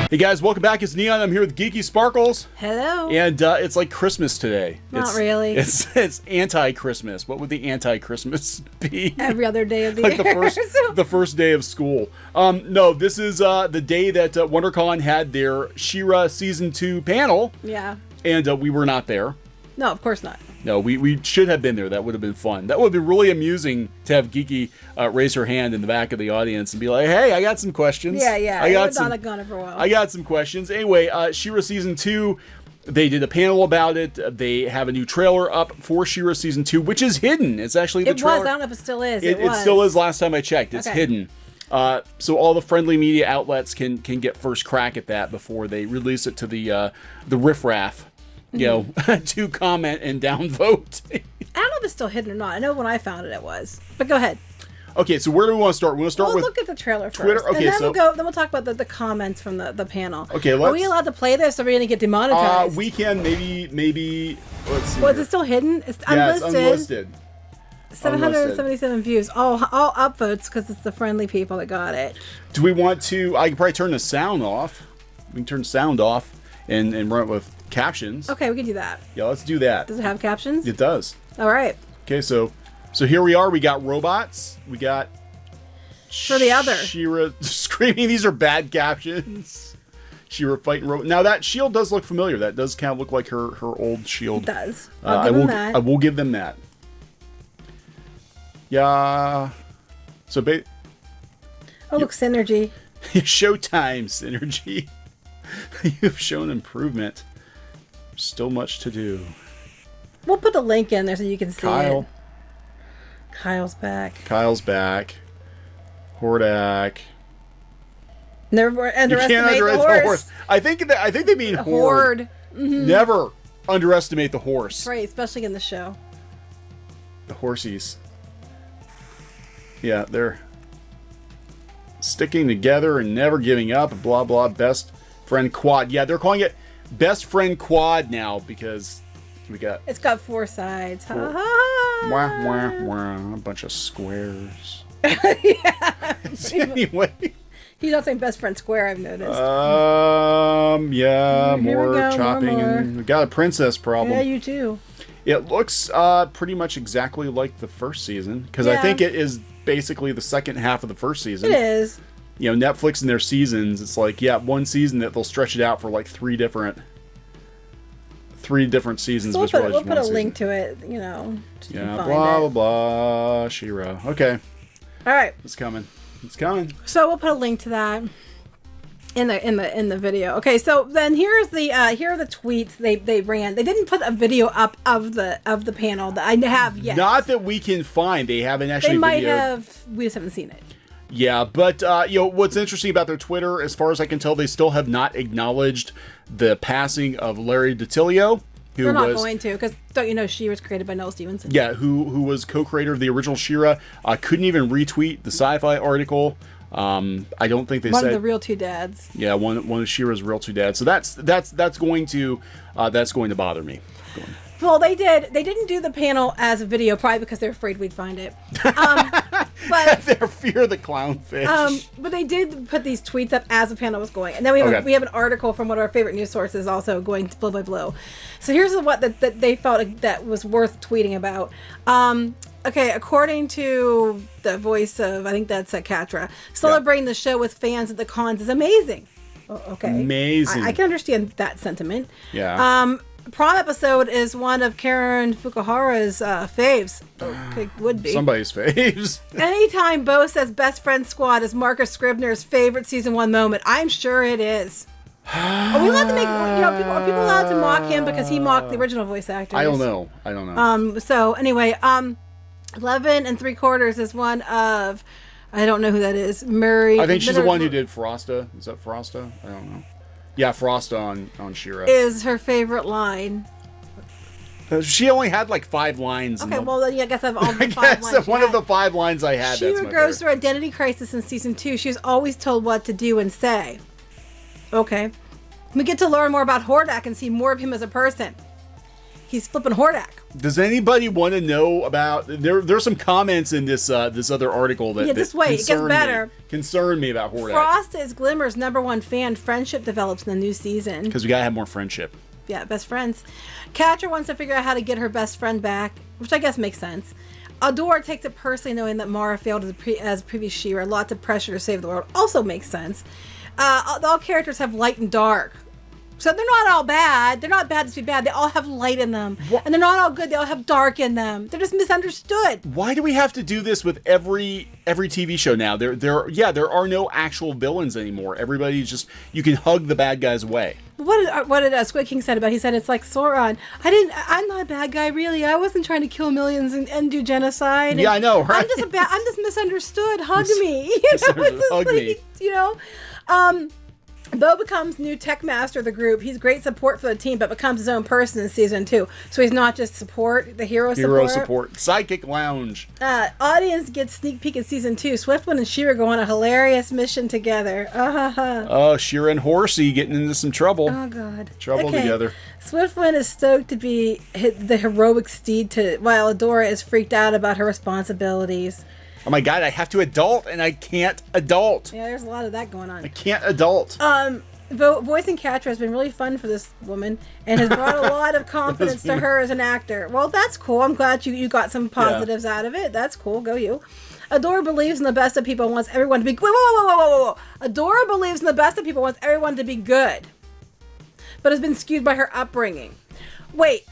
Hey guys, welcome back. It's Neon. I'm here with Geeky Sparkles. Hello. And it's like Christmas today. Not really. It's anti-Christmas. What would the anti-Christmas be? Every other day of the like year. the first day of school. No, this is the day that WonderCon had their She-Ra Season 2 panel. Yeah. And we were not there. No, of course not. No, we should have been there. That would have been fun. That would be really amusing to have Geeky raise her hand in the back of the audience and be like, "Hey, I got some questions." Yeah. I got some. Gone for a while. I got some questions. Anyway, She-Ra Season 2, they did a panel about it. They have a new trailer up for She-Ra Season 2, which is hidden. It's actually the trailer. It was. I don't know if it still is. It still is. Last time I checked, it's hidden. So all the friendly media outlets can get first crack at that before they release it to the riffraff. You know, to comment and downvote. I don't know if it's still hidden or not. I know when I found it, it was. But go ahead. Okay, so where do we want to start? We want to start with look at the trailer first. Twitter. Okay, and then we'll talk about the comments from the panel. Okay, are we allowed to play this? Or are we going to get demonetized? We can maybe. Let's see. Was it still hidden? It's unlisted. It's unlisted. 777 views. All upvotes because it's the friendly people that got it. Do we want to? I can probably turn the sound off. We can turn sound off and run it with captions. Okay, we can do that. Yeah, let's do that. Does it have captions? It does. All right. Okay, so here we are. We got robots. We got for the other She-Ra screaming. These are bad captions. She-Ra fighting robot. Now that shield does look familiar. That does kind of look like her old shield. It does. I will give them that. Yeah. So look, synergy. Showtime synergy. You've shown improvement. Still much to do. We'll put the link in there so you can see Kyle. it. Kyle's back. Hordak. Never underestimate the horse. I think they mean horde. Mm-hmm. Never underestimate the horse. Right, especially in the show. The horsies. Yeah, they're sticking together and never giving up. Blah blah. Best friend quad. Yeah, they're calling it best friend quad now because it's got 4 sides. Wah, wah, wah, a bunch of squares. Yeah. Anyway. He's not saying best friend square, I've noticed. Yeah, more chopping. More. And we got a princess problem. Yeah, you too. It looks pretty much exactly like the first season because I think it is basically the second half of the first season. It is. You know, Netflix and their seasons, it's like, one season that they'll stretch it out for like three different seasons. So we'll put a link to it, you know. Yeah, blah, blah, She-Ra. Okay. All right. It's coming. So we'll put a link to that in the video. Okay, so then here are the tweets they ran. They didn't put a video up of the panel that I have yet. Not that we can find. They haven't actually. They might have. We just haven't seen it. Yeah, but what's interesting about their Twitter, as far as I can tell, they still have not acknowledged the passing of Larry DiTillio. They're not going to, because don't you know she was created by Noel Stevenson? Yeah, who was co-creator of the original She-Ra. Couldn't even retweet the Sci-Fi article. I don't think they said one of the real two dads. Yeah, one of She-Ra's real two dads. So that's going to bother me. Well, they didn't do the panel as a video, probably because they're afraid we'd find it. But their fear of the clownfish. But they did put these tweets up as the panel was going, and then we have an article from one of our favorite news sources also going blow by blow. So here's what that they felt that was worth tweeting about. Okay, according to the voice of, I think that's Katra, celebrating the show with fans at the cons is amazing. Oh, okay, amazing. I can understand that sentiment. Yeah. Prom episode is one of Karen Fukuhara's faves. Okay, would be. Somebody's faves. Anytime Bo says best friend squad is Marcus Scribner's favorite season 1 moment, I'm sure it is. Are we allowed to make, are people allowed to mock him because he mocked the original voice actors? I don't know. So anyway, 11 3/4 is one of, I don't know who that is. Murray. I think she's the one who did Frosta. Is that Frosta? I don't know. Yeah, Frosta on She-Ra. Is her favorite line. She only had like 5 lines. Okay, well, then I guess I've all the 5 lines. One of the 5 lines I had. She-Ra goes through identity crisis in season 2. She was always told what to do and say. Okay. We get to learn more about Hordak and see more of him as a person. He's flipping Hordak. Does anybody want to know about? There's some comments in this this other article that just wait, it gets better. Concern me about Hordak. Frost is Glimmer's #1 fan. Friendship develops in the new season. Because we gotta have more friendship. Yeah, best friends. Catcher wants to figure out how to get her best friend back, which I guess makes sense. Adore takes it personally knowing that Mara failed as previous She-Ra. Lots of pressure to save the world. Also makes sense. All characters have light and dark. So they're not all bad. They're not bad to be bad. They all have light in them. What? And they're not all good. They all have dark in them. They're just misunderstood. Why do we have to do this with every TV show now? There are no actual villains anymore. Everybody's just, you can hug the bad guys away. What did Squid King said about? He said it's like Sauron. I'm not a bad guy, really. I wasn't trying to kill millions and do genocide. Yeah, I know, right? I'm just misunderstood. Hug me. Hug me. You know. Bo becomes new tech master of the group. He's great support for the team, but becomes his own person in season 2. So he's not just the hero support. Psychic Lounge. Audience gets sneak peek in season 2. Swiftwind and She-Ra go on a hilarious mission together. Oh, She-Ra and Horsey getting into some trouble. Oh, God. Trouble together. Swiftwind is stoked to be the heroic steed while Adora is freaked out about her responsibilities. Oh my God, I have to adult and I can't adult. Yeah, there's a lot of that going on. I can't adult. Voicing Catra has been really fun for this woman and has brought a lot of confidence to her as an actor. Well, that's cool. I'm glad you got some positives out of it. That's cool. Go you. Adora believes in the best of people and wants everyone to be... Whoa. Adora believes in the best of people and wants everyone to be good, but has been skewed by her upbringing. Wait.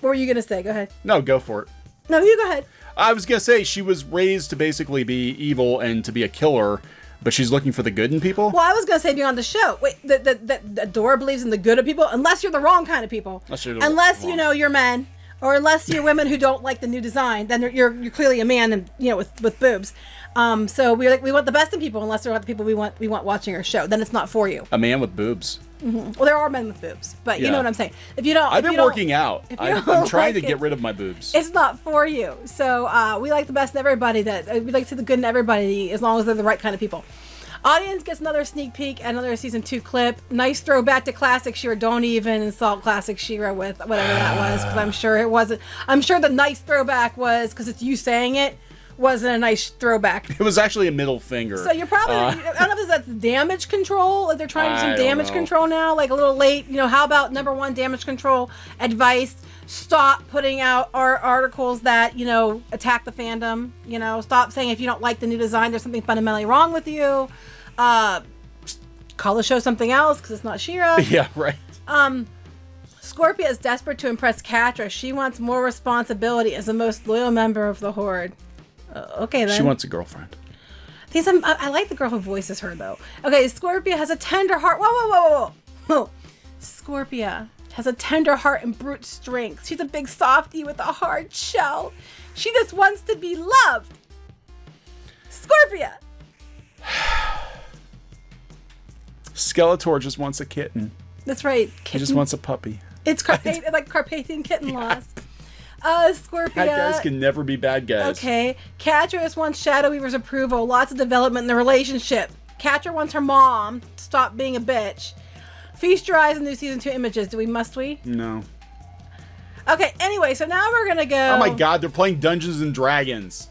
What were you going to say? Go ahead. No, go for it. No, you go ahead. I was going to say she was raised to basically be evil and to be a killer, but she's looking for the good in people? Well, I was going to say beyond the show. Wait, Adora believes in the good of people, unless you're the wrong kind of people. Unless you're men, or unless you're women who don't like the new design, then you're clearly a man and with boobs. So we want the best in people, unless they're not the people we want watching our show. Then it's not for you. A man with boobs. Mm-hmm. Well, there are men with boobs, but you know what I'm saying. If you don't, I've been working out. I'm trying to get rid of my boobs. It's not for you. So we like the best in everybody. We like to see the good in everybody, as long as they're the right kind of people. Audience gets another sneak peek, another season 2 clip. Nice throwback to classic She-Ra. Don't even insult classic She-Ra with whatever that was, because I'm sure it wasn't. I'm sure the nice throwback was because it's you saying it. Wasn't a nice throwback. It was actually a middle finger. So you're probably, I don't know if that's damage control. Like they're trying to do some damage control now, like a little late. How about #1 damage control advice? Stop putting out articles that, attack the fandom. Stop saying if you don't like the new design, there's something fundamentally wrong with you. Call the show something else because it's not She-Ra. Yeah, right. Scorpia is desperate to impress Catra. She wants more responsibility as the most loyal member of the Horde. Okay, then. She wants a girlfriend. I like the girl who voices her, though. Okay, Scorpia has a tender heart. Whoa. Scorpia has a tender heart and brute strength. She's a big softie with a hard shell. She just wants to be loved. Scorpia! Skeletor just wants a kitten. That's right. He just wants a puppy. It's like Carpathian kitten loss. Scorpia. Bad guys can never be bad guys. Okay. Catra just wants Shadow Weaver's approval. Lots of development in the relationship. Catra wants her mom to stop being a bitch. Feast your eyes on new season 2 images. Must we? No. Okay, anyway, so now we're gonna go. Oh my God, they're playing Dungeons and Dragons.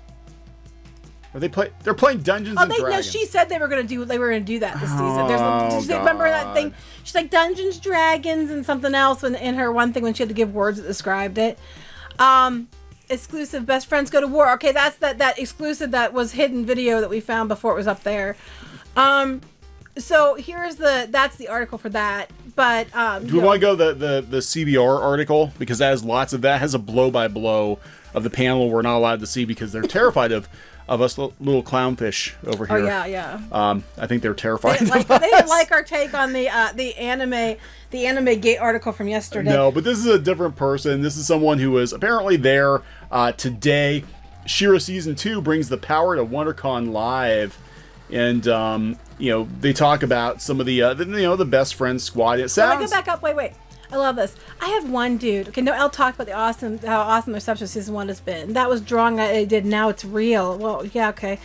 They're playing Dungeons and Dragons. No, she said they were gonna do that this season. Remember that thing? She's like Dungeons, Dragons, and something else in her one thing when she had to give words that described it. Exclusive best friends go to war. Okay, that's that exclusive that was hidden video that we found before it was up there. So that's the article for that. But do we want to go the CBR article, because that has a blow by blow of the panel we're not allowed to see because they're terrified of us little clownfish over here. Oh yeah. I think they're terrified. They didn't like our take on the anime gate article from yesterday. No, but this is a different person. This is someone who was apparently there today. She-Ra season 2 brings the power to WonderCon live, and they talk about some of the best friends squad. It sounds. Let me go back up. Wait. I love this. I have one dude. Okay, Noelle talked about how awesome reception season 1 has been. That was drawing I did. Now it's real. Well, yeah, okay.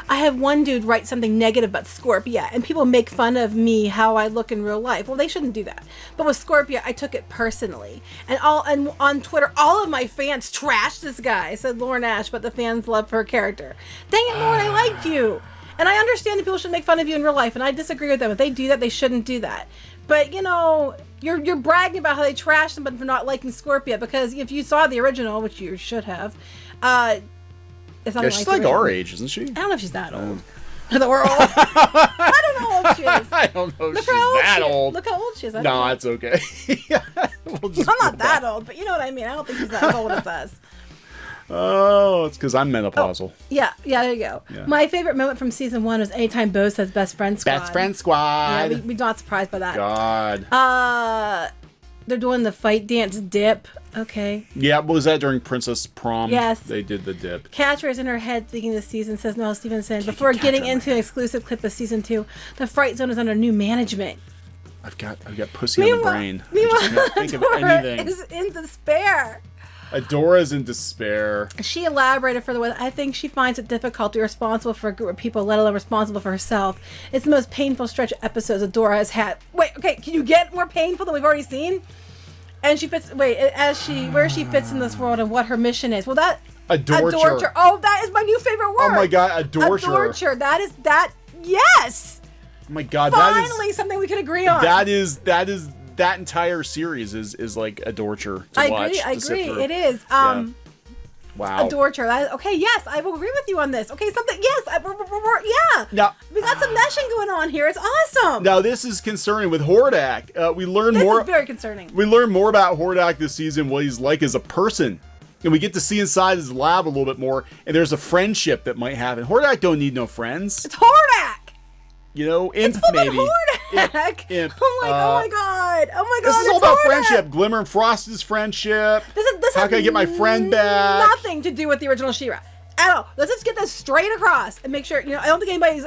I have one dude write something negative about Scorpia, and people make fun of me how I look in real life. Well, they shouldn't do that. But with Scorpia, I took it personally, and on Twitter, all of my fans trashed this guy. Said Lauren Ash, but the fans love her character. Dang it, Lauren, I liked you. And I understand that people should make fun of you in real life, and I disagree with them. If they do that, they shouldn't do that. But, you know, you're bragging about how they trashed somebody for not liking Scorpia, because if you saw the original, which you should have, it's not she's like our age, isn't she? I don't know if she's that old. We're old. I don't know how old she is. I don't know if she's that old. Look how old she is. No, that's okay. I'm not that old, but you know what I mean. I don't think she's as old as us. Oh, it's because I'm menopausal. Oh, yeah, there you go. Yeah. My favorite moment from season 1 was anytime Bo says best friend squad. Best friend squad. Yeah, we're not surprised by that. God. They're doing the fight dance dip. Okay. Yeah, was that during Princess Prom? Yes. They did the dip. Catra is in her head thinking this season, says Noelle Stevenson. Before getting into an exclusive clip of season 2, the Fright Zone is under new management. I've got pussy on the brain. Meanwhile, I just can't think of anything. Is in despair. Adora's in despair. She elaborated further with, I think she finds it difficult to be responsible for a group of people, let alone responsible for herself. It's the most painful stretch of episodes Adora has had. Wait, okay, can you get more painful than we've already seen? And she fits, where she fits in this world and what her mission is. Well, that... Adorture. Oh, that is my new favorite word. Oh my God, adorture. Adorture. Yes! Oh my God, finally something we can agree on. That entire series is like a torture to watch. I agree. It is. Wow. Adorture. Okay, yes, I will agree with you on this. Okay, yeah. Now, we got some meshing going on here. It's awesome. Now, this is concerning with Hordak. We learn more. This is very concerning. We learn more about Hordak this season, what he's like as a person. And we get to see inside his lab a little bit more, and there's a friendship that might happen. Hordak don't need no friends. It's Hordak! You know, Imp maybe. Imp. Oh my God. This is all about friendship. Glimmer and Frost's friendship. This How can I get my friend back? Nothing to do with the original She-Ra at all. Let's just get this straight across and make sure, I don't think anybody's,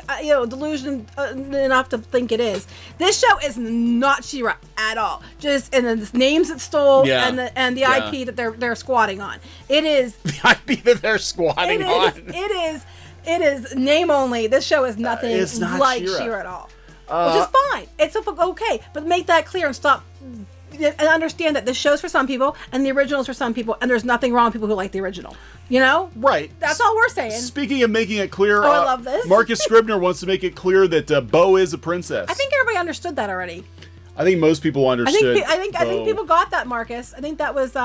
delusional enough to think it is. This show is not She-Ra at all. Just, and the names it stole and the IP that they're squatting on. It is. The IP that they're squatting on. It is name only. This show is nothing like She-Ra at all. Which is fine. It's okay. But make that clear and stop and understand that this show's for some people and the original's for some people, and there's nothing wrong with people who like the original. You know? Right. That's all we're saying. Speaking of making it clear, I love this. Marcus Scribner wants to make it clear that Bo is a princess. I think everybody understood that already. I think most people understood. I think people got that, Marcus. I think that was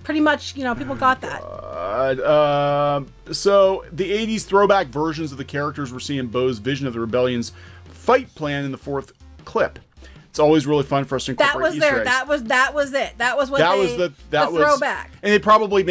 pretty much, people got that. So the 80s throwback versions of the characters we're seeing Bo's vision of the rebellion's fight plan in the 4th clip. It's always really fun for us to incorporate Easter eggs. That was it. That was the throwback. And they probably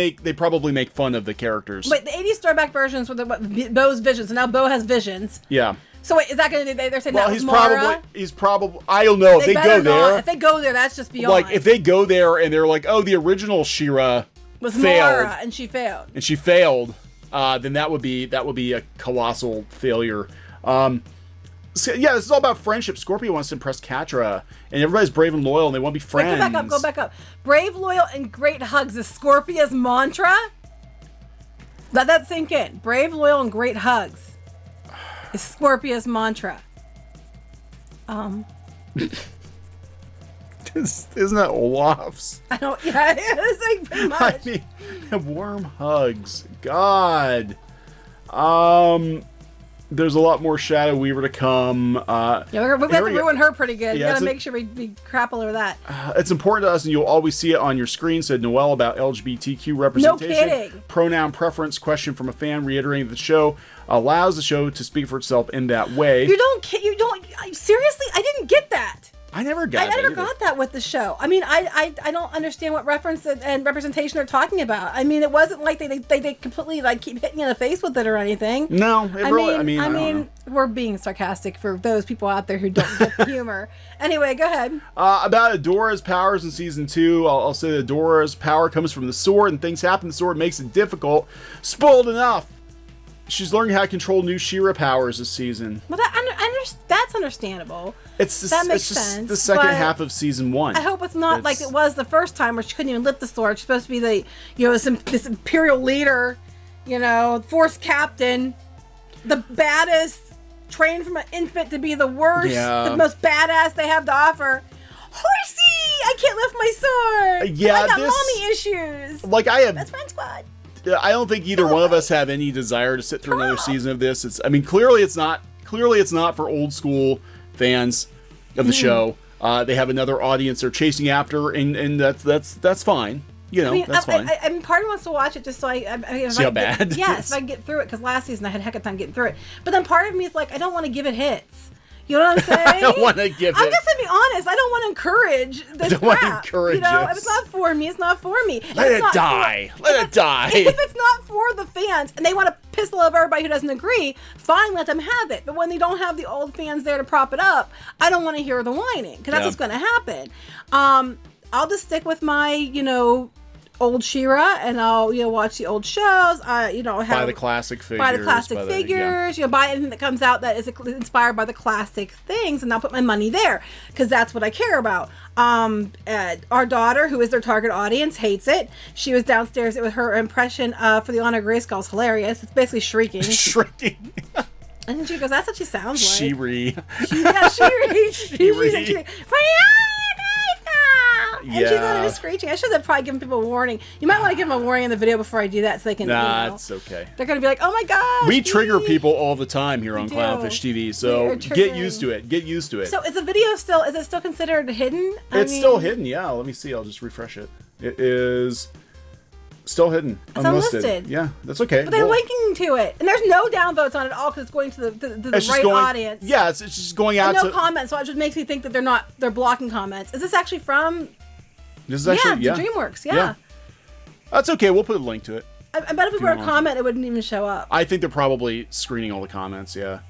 make fun of the characters. But the 80s throwback versions were Bo's visions. So now Bo has visions. Yeah. So wait, is that going to be? They're saying that was Mara? He's probably. I don't know if they go there. If they go there, that's just beyond. Like if they go there and they're like, oh, the original She-Ra was failed, Mara and she failed. Then that would be a colossal failure. So, yeah, this is all about friendship. Scorpio wants to impress Catra, and everybody's brave and loyal, and they want to be friends. Wait, go back up. Brave, loyal, and great hugs is Scorpia's mantra. Let that sink in. Brave, loyal, and great hugs is Scorpia's mantra. Isn't that Olaf's? I don't. Yeah, it is like pretty much. I mean, warm hugs. God. There's a lot more Shadow Weaver to come. We have to ruin her pretty good. We gotta make sure we grapple over that. It's important to us, and you'll always see it on your screen, said Noelle about LGBTQ representation. No kidding. Pronoun preference question from a fan reiterating that the show allows the show to speak for itself in that way. You don't. Seriously, I didn't get that. I never got that with the show. I mean, I don't understand what reference and representation they're talking about. I mean, it wasn't like they completely keep hitting you in the face with it or anything. No, I mean, we're being sarcastic for those people out there who don't get the humor. Anyway, go ahead. About Adora's powers in season 2, I'll say that Adora's power comes from the sword, and things happen. The sword makes it difficult. Spoiled enough. She's learning how to control new She-Ra powers this season. Well, that's understandable. That makes sense. The second half of season 1. I hope it's not like it was the first time, where she couldn't even lift the sword. She's supposed to be this imperial leader, force captain. the baddest, trained from an infant to be the worst, Yeah. the most badass they have to offer. Horsey! I can't lift my sword! Yeah, I got this- mommy issues! Like, I have... Best friend squad! I don't think either one of us have any desire to sit through another season of this. It's, I mean, clearly it's not for old school fans of the show. They have another audience they're chasing after, and that's fine. You know, that's fine. I mean, part of me wants to watch it just so I see how bad. Yes, if I get through it, because last season I had a heck of a time getting through it. But then part of me is like, I don't want to give it hits. You know what I'm saying? I don't want to give it. I'm just gonna be honest. I don't want to encourage this crap. want to encourage you know, it. if it's not for me, it's not for me. Let it die. Let it die. If it's not for the fans and they want to piss all over everybody who doesn't agree, fine, let them have it. But when they don't have the old fans there to prop it up, I don't want to hear the whining, because that's what's going to happen. I'll just stick with my, old She-Ra, and I'll watch the old shows. Buy the classic figures. Buy anything that comes out that is inspired by the classic things, and I'll put my money there, because that's what I care about. Our daughter, who is their target audience, hates it. She was downstairs. It was her impression for the Honor Grayskull is hilarious. It's basically shrieking. Shrieking. And she goes, "That's what she sounds like." She-Ra. She-Ra. She-Ra. And she's on her screeching. I should have probably given people a warning. You might want to give them a warning in the video before I do that, so they can. Nah, it's okay. They're going to be like, "Oh my gosh!" We trigger people all the time here on Clownfish TV, so get used to it. Get used to it. So is the video still? Is it still considered hidden? It's still hidden. Yeah. Let me see. I'll just refresh it. It is still hidden. It's unlisted. Yeah, that's okay. But they're linking to it, and there's no downvotes on it at all because it's going to the right audience. Yeah, it's just going out. And no comments, so it just makes me think that they're blocking comments. Is this actually from? This is actually Dreamworks. Yeah. That's okay. We'll put a link to it. I bet if we were a comment, it wouldn't even show up. I think they're probably screening all the comments. Yeah,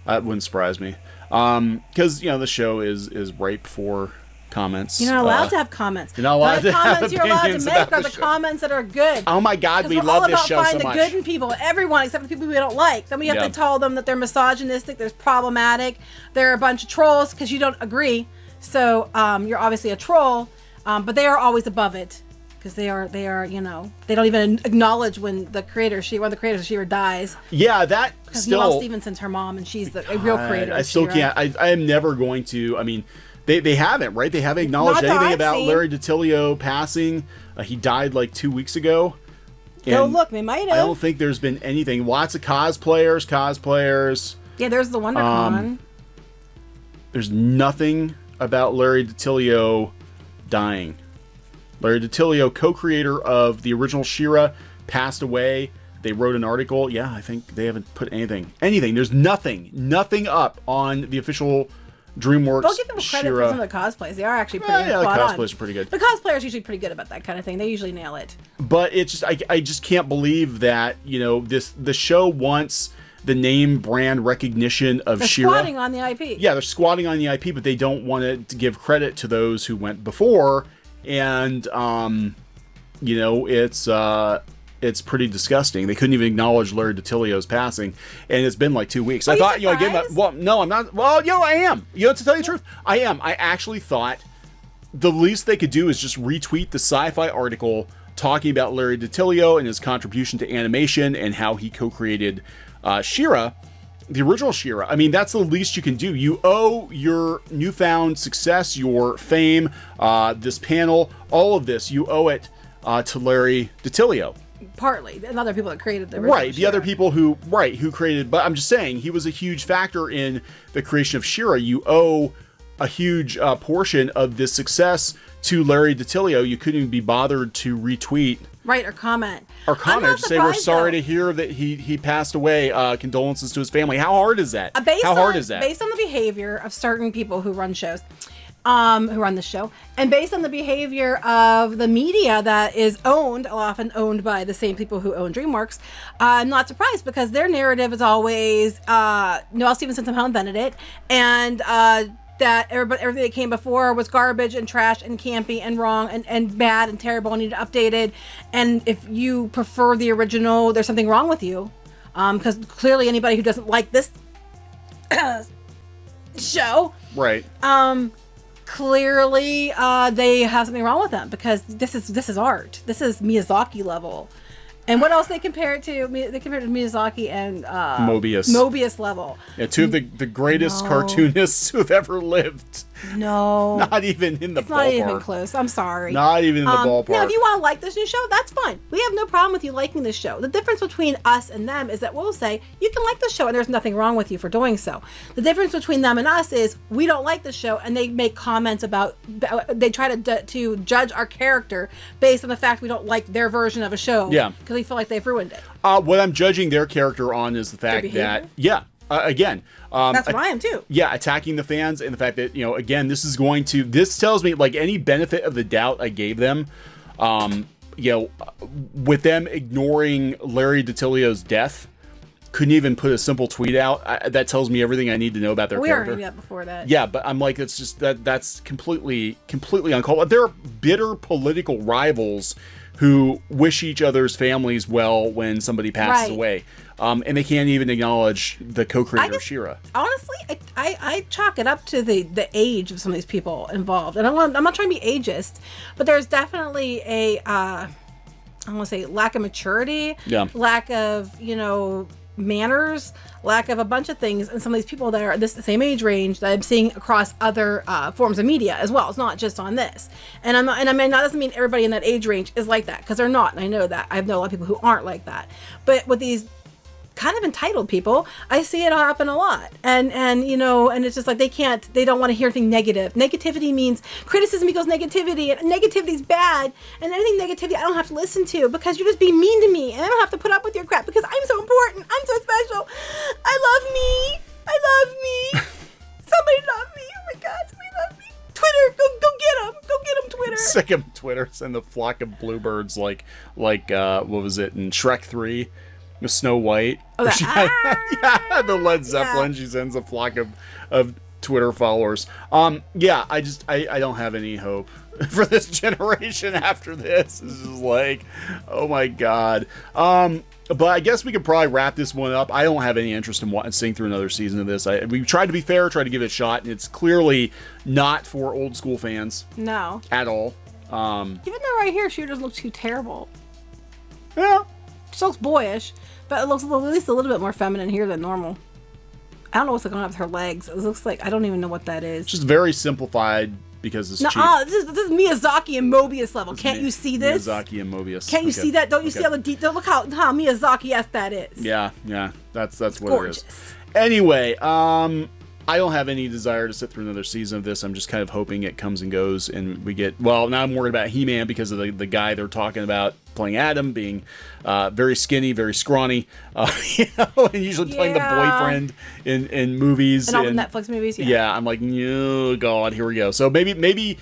that wouldn't surprise me. Because the show is ripe for comments. You're not allowed to have comments. You're not allowed to have comments you're allowed to opinions make about are the the show. comments that are good. Oh my God, we love this show so much. We're all about finding the good in people, everyone except for the people we don't like. Then we have to tell them that they're misogynistic, they're problematic, they're a bunch of trolls because you don't agree. So you're obviously a troll. But they are always above it, because they are, they don't even acknowledge when one of the creators of She-Ra dies. Yeah, that because still. Noelle Stevenson's her mom, and she's the real creator. I still can't. I am never going to. I mean, they haven't, right? They haven't acknowledged anything about Larry DiTillio passing. He died like 2 weeks ago. Look, they might have. I don't think there's been anything. Lots of cosplayers. Yeah, there's the WonderCon. There's nothing about Larry DiTillio dying. Larry DiTillio, co-creator of the original She-Ra, passed away. They wrote an article. Yeah, I think they haven't put anything. There's nothing up on the official Dreamworks. Don't give them credit for some of the cosplays. They are actually pretty spot the on. cosplays are pretty good. The cosplayers are usually pretty good about that kind of thing. They usually nail it. But it's just I just can't believe that the show wants the name brand recognition of She-Ra. They're squatting on the IP. Yeah, they're squatting on the IP, but they don't want to give credit to those who went before. And it's pretty disgusting. They couldn't even acknowledge Larry DiTillio's passing, and it's been like 2 weeks. I thought, I gave him. Well, no, I'm not. Well, I am. To tell you the truth, I am. I actually thought the least they could do is just retweet the Sci-Fi article talking about Larry DiTillio and his contribution to animation and how he co-created She-Ra, the original She-Ra. I mean, that's the least you can do. You owe your newfound success, your fame, this panel, all of this. You owe it to Larry DiTillio. Partly, and other people that created the original Right, the other people who created. But I'm just saying, he was a huge factor in the creation of She-Ra. You owe a huge portion of this success to Larry DiTillio. You couldn't even be bothered to retweet. Right, or comment. Say we're sorry to hear that he passed away. Condolences to his family. How hard is that? How hard is that? Based on the behavior of certain people who run shows, who run the show, and based on the behavior of the media that is often owned by the same people who own DreamWorks, I'm not surprised, because their narrative is always Noelle Stevenson somehow invented it, and that everything that came before was garbage and trash and campy and wrong and bad and terrible and needed updated. And if you prefer the original, there's something wrong with you. Because clearly anybody who doesn't like this show, right? Clearly they have something wrong with them, because this is art. This is Miyazaki level. And what else they compare it to? They compare it to Miyazaki and Mobius. Mobius level. Yeah, two of the greatest cartoonists who have ever lived. No. Not even in the ballpark. Not even close. I'm sorry. Not even in the ballpark. Now, if you want to like this new show, that's fine. We have no problem with you liking this show. The difference between us and them is that we'll say, you can like the show and there's nothing wrong with you for doing so. The difference between them and us is we don't like the show and they make comments about, they try to judge our character based on the fact we don't like their version of a show. Yeah. Because we feel like they've ruined it. What I'm judging their character on is the fact that, again, that's what I am too. Yeah, attacking the fans and the fact that, again, this tells me, like, any benefit of the doubt I gave them, with them ignoring Larry DiTillio's death, couldn't even put a simple tweet out. That tells me everything I need to know about their character. We already before that. Yeah, but I'm like, it's just that's completely uncalled. There are bitter political rivals who wish each other's families well when somebody passes away. And they can't even acknowledge the co-creator of She-Ra. Honestly, I chalk it up to the age of some of these people involved. And I'm not trying to be ageist, but there's definitely I want to say lack of maturity, lack of, manners, lack of a bunch of things, and some of these people that are the same age range that I'm seeing across other forms of media as well. It's not just on this, and that doesn't mean everybody in that age range is like that, because they're not, and I know that. I know a lot of people who aren't like that, but with these kind of entitled people, I see it happen a lot, and it's just like they don't want to hear anything negative. Negativity means criticism equals negativity, and negativity is bad, and anything negativity I don't have to listen to because you're just being mean to me, and I don't have to put up with your crap because I'm so important, I'm so special, I love me, somebody love me, oh my God, somebody love me. Twitter, go get him, Twitter. Sick of Twitter, send the flock of bluebirds like what was it in Shrek 3? Snow White. Oh, the Led Zeppelin. Yeah. She sends a flock of Twitter followers. I don't have any hope for this generation after this. This is like, oh my God. But I guess we could probably wrap this one up. I don't have any interest in seeing through another season of this. We tried to be fair, tried to give it a shot, and it's clearly not for old school fans. No. At all. Even though right here, she doesn't look too terrible. Yeah. She looks boyish, but it looks at least a little bit more feminine here than normal. I don't know what's going on with her legs. It looks like, I don't even know what that is. Just very simplified because it's cheap. This is Miyazaki and Mobius level. Can't you see this? Miyazaki and Mobius. Can't you see that? Don't you see all the detail? Look how Miyazaki-esque that is. Yeah. That's what gorgeous. It is. Anyway, I don't have any desire to sit through another season of this. I'm just kind of hoping it comes and goes and we get... Well, now I'm worried about He-Man because of the guy they're talking about playing Adam being very skinny, very scrawny, and usually playing the boyfriend in movies. And all the Netflix movies, Yeah, I'm like, oh, God, here we go. So maybe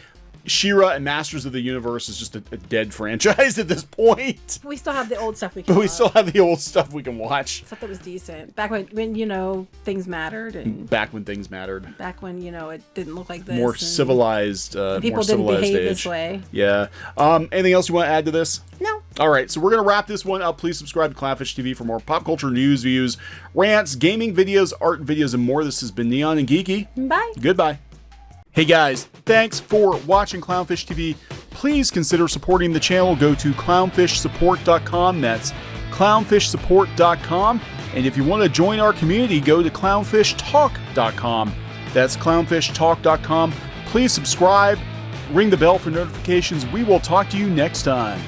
She-Ra and Masters of the Universe is just a dead franchise at this point. We still have the old stuff we can watch. We still have the old stuff we can watch. Stuff that was decent. Back when things mattered. Back when things mattered. Back when, it didn't look like this. More civilized people more civilized didn't behave age. this way. Yeah. Anything else you want to add to this? No. All right, so we're going to wrap this one up. Please subscribe to CLOWNFISH TV for more pop culture news, views, rants, gaming videos, art videos, and more. This has been Neon and Geeky. Bye. Goodbye. Hey guys, thanks for watching CLOWNFISH TV. Please consider supporting the channel. Go to clownfishsupport.com. That's clownfishsupport.com. And if you want to join our community, go to clownfishtalk.com. That's clownfishtalk.com. Please subscribe, ring the bell for notifications. We will talk to you next time.